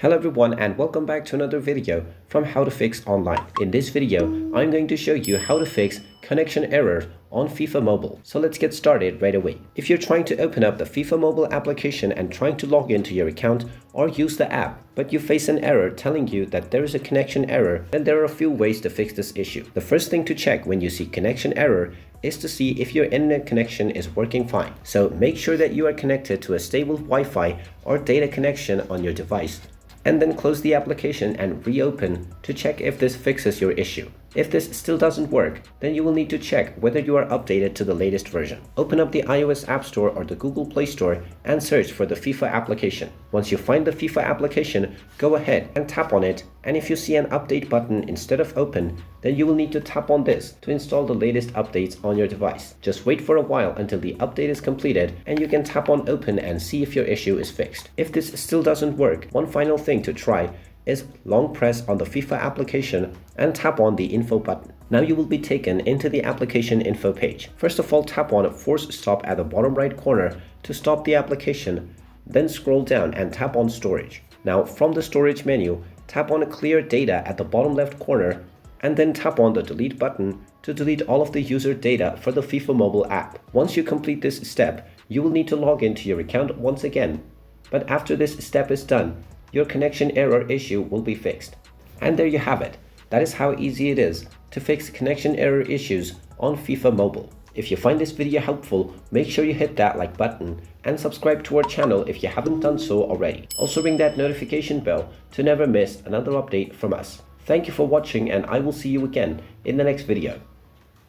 Hello everyone and welcome back to another video from How to Fix Online. In this video, I'm going to show you how to fix connection error on FIFA Mobile. So let's get started right away. If you're trying to open up the FIFA Mobile application and trying to log into your account or use the app, but you face an error telling you that there is a connection error, then there are a few ways to fix this issue. The first thing to check when you see connection error is to see if your internet connection is working fine. So make sure that you are connected to a stable Wi-Fi or data connection on your device, and then close the application and reopen to check if this fixes your issue. If this still doesn't work, then you will need to check whether you are updated to the latest version. Open up the iOS App Store or the Google Play Store and search for the FIFA application. Once you find the FIFA application, go ahead and tap on it, and if you see an update button instead of open, then you will need to tap on this to install the latest updates on your device. Just wait for a while until the update is completed and you can tap on open and see if your issue is fixed. If this still doesn't work, one final thing to try is long press on the FIFA application and tap on the info button. Now you will be taken into the application info page. First of all, tap on force stop at the bottom right corner to stop the application, then scroll down and tap on storage. Now from the storage menu, tap on clear data at the bottom left corner and then tap on the delete button to delete all of the user data for the FIFA Mobile app. Once you complete this step, you will need to log into your account once again. But after this step is done, your connection error issue will be fixed. And there you have it. That is how easy it is to fix connection error issues on FIFA Mobile. If you find this video helpful, make sure you hit that like button and subscribe to our channel if you haven't done so already. Also ring that notification bell to never miss another update from us. Thank you for watching, and I will see you again in the next video.